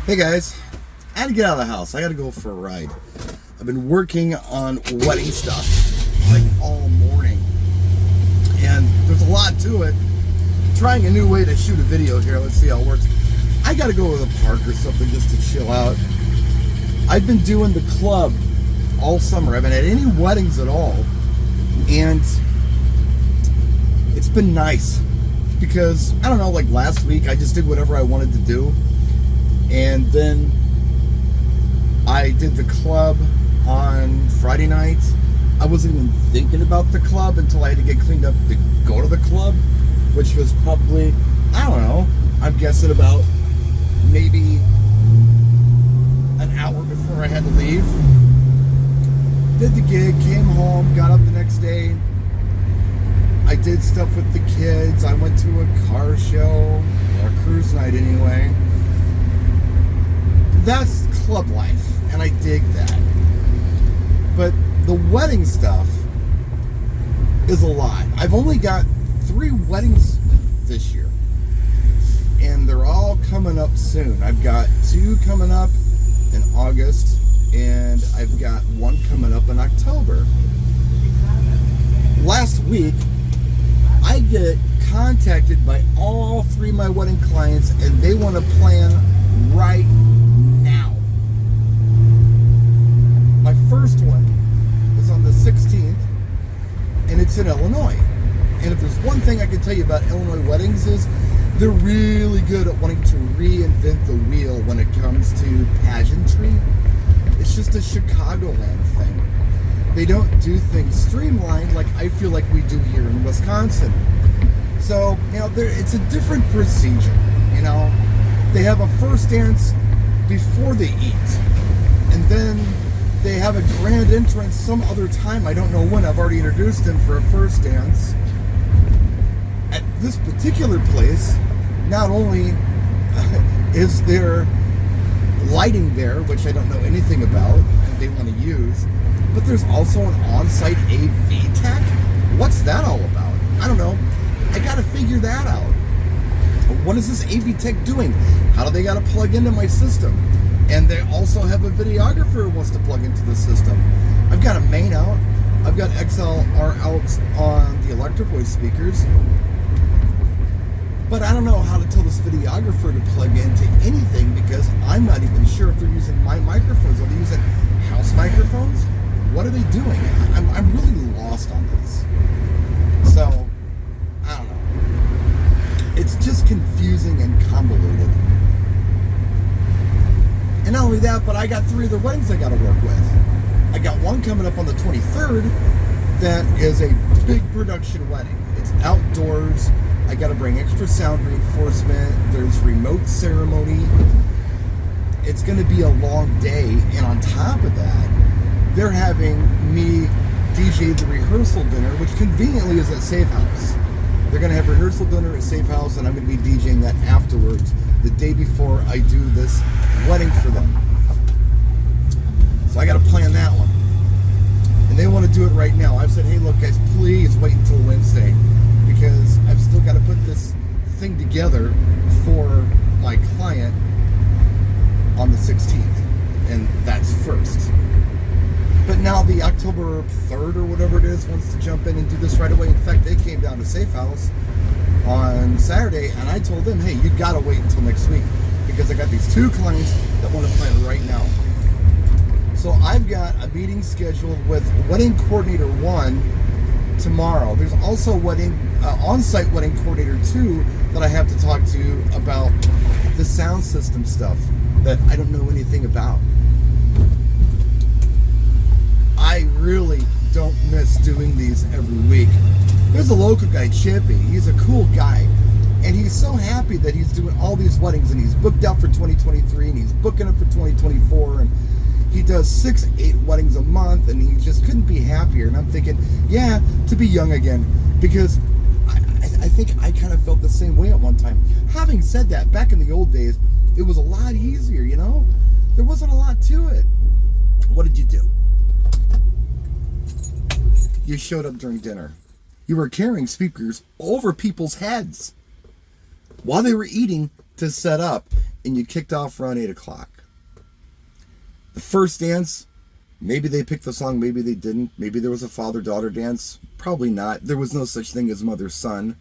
Hey guys, I had to get out of the house. I got to go for a ride. I've been working on wedding stuff like all morning, and there's a lot to it. Trying a new way to shoot a video here. Let's see how it works. I got to go to the park or something just to chill out. I've been doing the club all summer. I haven't had any weddings at all, and it's been nice because, I don't know, like last week I just did whatever I wanted to do. And then I did the club on Friday night. I wasn't even thinking about the club until I had to get cleaned up to go to the club, which was probably, I don't know, I'm guessing about maybe an hour before I had to leave. Did the gig, came home, got up the next day. I did stuff with the kids. I went to a car show, or a cruise night anyway. That's club life, and I dig that. But the wedding stuff is a lot. I've only got 3 weddings this year, and they're all coming up soon. I've got 2 coming up in August, and I've got 1 coming up in October. Last week, I get contacted by all 3 of my wedding clients, and they want to plan right now. My first one is on the 16th, and it's in Illinois. And if there's one thing I can tell you about Illinois weddings is they're really good at wanting to reinvent the wheel when it comes to pageantry. It's just a Chicagoland thing. They don't do things streamlined like I feel like we do here in Wisconsin. So, it's a different procedure, They have a first dance before they eat, and then they have a grand entrance some other time. I don't know when. I've already introduced them for a first dance. At this particular place, not only is there lighting there, which I don't know anything about, and they want to use, but there's also an on-site AV tech. What's that all about? I don't know. I got to figure that out. What is this AV tech doing? How do they got to plug into my system? And they also have a videographer who wants to plug into the system. I've got a main out. I've got XLR outs on the Electric Voice speakers. But I don't know how to tell this videographer to plug into anything because I'm not even sure if they're using my microphones. Are they using house microphones? What are they doing? I'm really lost on this. So, I don't know. It's just confusing and convoluted. And not only that, but I got 3 other weddings I got to work with. I got 1 coming up on the 23rd that is a big production wedding. It's outdoors. I got to bring extra sound reinforcement. There's remote ceremony. It's going to be a long day. And on top of that, they're having me DJ the rehearsal dinner, which conveniently is at Safe House. They're going to have rehearsal dinner at Safe House, and I'm going to be DJing that afterwards, the day before I do this wedding for them. So I got to plan that one. And they want to do it right now. I've said, hey, look, guys, please wait until Wednesday, because I've still got to put this thing together for my client on the 16th, and that's first. But now the October 3rd or whatever it is wants to jump in and do this right away. In fact, they came down to Safe House on Saturday, and I told them, hey, you got to wait until next week because I got these 2 clients that want to plan right now. So I've got a meeting scheduled with Wedding Coordinator 1 tomorrow. There's also on-site Wedding Coordinator 2 that I have to talk to about the sound system stuff that I don't know anything about. I really don't miss doing these every week. There's a local guy, Chippy. He's a cool guy. And he's so happy that he's doing all these weddings, and he's booked out for 2023, and he's booking up for 2024, and he does 6-8 weddings a month, and he just couldn't be happier. And I'm thinking, yeah, to be young again, because I think I kind of felt the same way at one time. Having said that, back in the old days, it was a lot easier, There wasn't a lot to it. What did you do? You showed up during dinner. You were carrying speakers over people's heads while they were eating to set up. and you kicked off around 8 o'clock. The first dance, maybe they picked the song, maybe they didn't. Maybe there was a father-daughter dance. Probably not. There was no such thing as mother-son.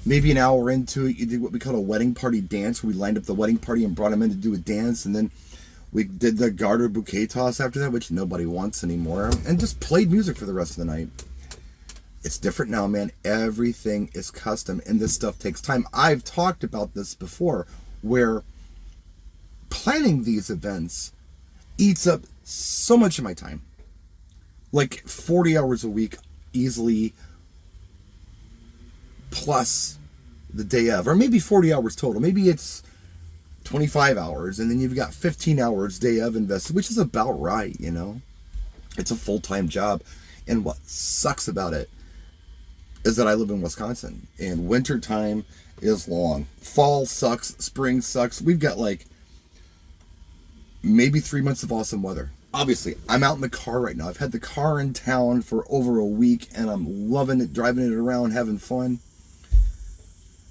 Maybe an hour into it, you did what we call a wedding party dance, where we lined up the wedding party and brought them in to do a dance, and then we did the garter bouquet toss after that, which nobody wants anymore, and just played music for the rest of the night. It's different now, man. Everything is custom, and this stuff takes time. I've talked about this before, where planning these events eats up so much of my time. Like 40 hours a week, easily, plus the day of, or maybe 40 hours total. Maybe it's 25 hours, and then you've got 15 hours day of invested, which is about right, you know? It's a full-time job. And what sucks about it is that I live in Wisconsin, and winter time is long. Fall sucks, spring sucks. We've got like maybe 3 months of awesome weather. Obviously, I'm out in the car right now. I've had the car in town for over a week, and I'm loving it, driving it around, having fun.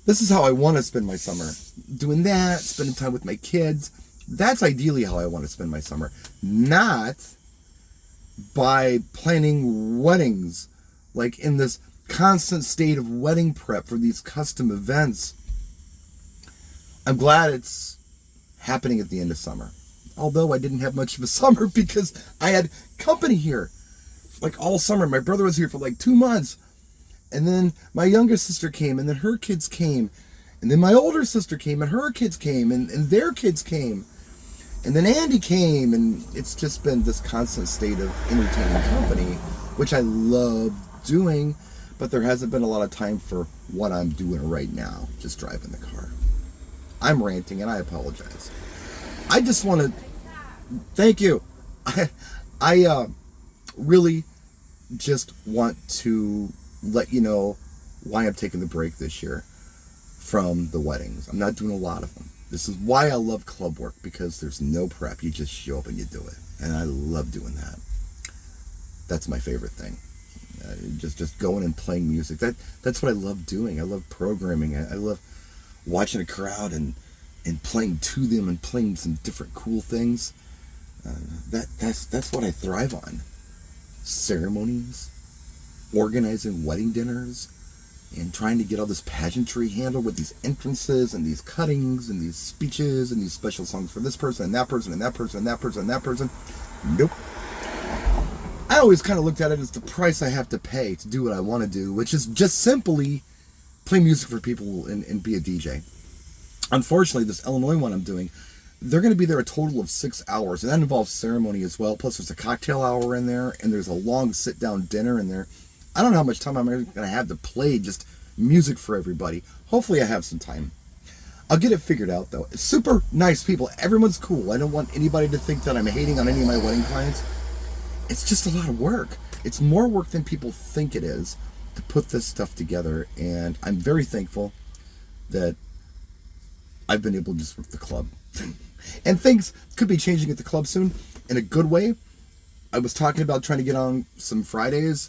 This is how I want to spend my summer. Doing that, spending time with my kids. That's ideally how I want to spend my summer. Not by planning weddings, like in this constant state of wedding prep for these custom events. I'm glad it's happening at the end of summer. Although I didn't have much of a summer because I had company here. Like all summer. My brother was here for like 2 months. And then my younger sister came, and then her kids came. And then my older sister came, and her kids came, and their kids came. And then Andy came, and it's just been this constant state of entertaining company, which I love doing, but there hasn't been a lot of time for what I'm doing right now, just driving the car. I'm ranting, and I apologize. I just want to thank you. I really just want to let you know why I'm taking the break this year from the weddings. I'm not doing a lot of them. This is why I love club work, because there's no prep. You just show up and you do it. And I love doing that. That's my favorite thing. Just going and playing music. That's what I love doing. I love programming. I love watching a crowd and playing to them and playing some different cool things. That's what I thrive on. Ceremonies, organizing wedding dinners, and trying to get all this pageantry handled with these entrances and these cuttings and these speeches and these special songs for this person and that person and that person and that person and that person. Nope. I always kind of looked at it as the price I have to pay to do what I want to do, which is just simply play music for people and be a DJ. Unfortunately, this Illinois one I'm doing, they're going to be there a total of 6 hours, and that involves ceremony as well. Plus, there's a cocktail hour in there, and there's a long sit-down dinner in there. I don't know how much time I'm going to have to play just music for everybody. Hopefully, I have some time. I'll get it figured out, though. It's super nice people. Everyone's cool. I don't want anybody to think that I'm hating on any of my wedding clients. It's just a lot of work. It's more work than people think it is to put this stuff together, and I'm very thankful that I've been able to just work the club. And things could be changing at the club soon in a good way. I was talking about trying to get on some Fridays.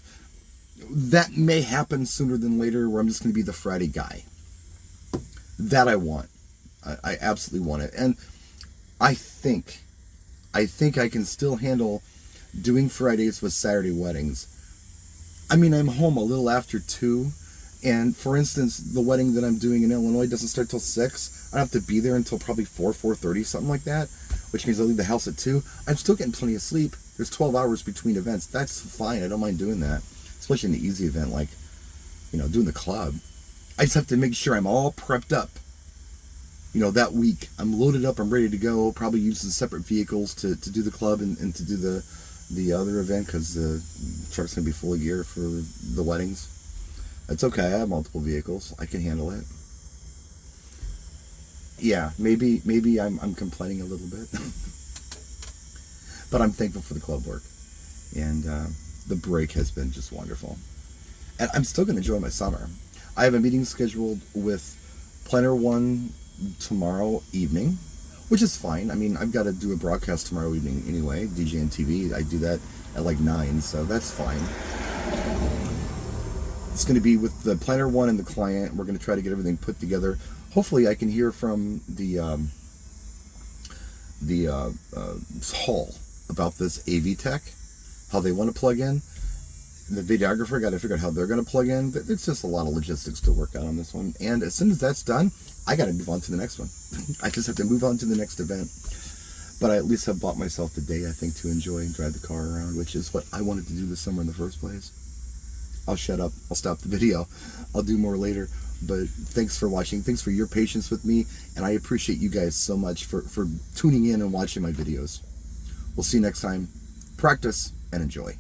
That may happen sooner than later, where I'm just going to be the Friday guy. That I want. I absolutely want it. And I think I can still handle doing Fridays with Saturday weddings. I mean, I'm home a little after 2. And for instance, the wedding that I'm doing in Illinois doesn't start till 6. I have to be there until probably 4:30, something like that, which means I'll leave the house at 2. I'm still getting plenty of sleep. There's 12 hours between events. That's fine. I don't mind doing that, especially in an easy event like, doing the club. I just have to make sure I'm all prepped up. That week I'm loaded up. I'm ready to go. Probably using separate vehicles to do the club and to do the other event, because the truck's gonna be full of gear for the weddings. It's okay. I have multiple vehicles. I can handle it. Yeah, maybe I'm complaining a little bit, but I'm thankful for the club work, and the break has been just wonderful. And I'm still going to enjoy my summer. I have a meeting scheduled with Planner One tomorrow evening, which is fine. I mean, I've got to do a broadcast tomorrow evening anyway, DJ and TV. I do that at like 9, so that's fine. It's going to be with the Planner One and the client. We're going to try to get everything put together. Hopefully I can hear from the the Hall about this AV Tech, how they want to plug in. The videographer got to figure out how they're going to plug in. It's just a lot of logistics to work out on this one. And as soon as that's done, I got to move on to the next one. I just have to move on to the next event. But I at least have bought myself the day, I think, to enjoy and drive the car around, which is what I wanted to do this summer in the first place. I'll shut up. I'll stop the video. I'll do more later. But thanks for watching. Thanks for your patience with me. And I appreciate you guys so much for tuning in and watching my videos. We'll see you next time. Practice and enjoy.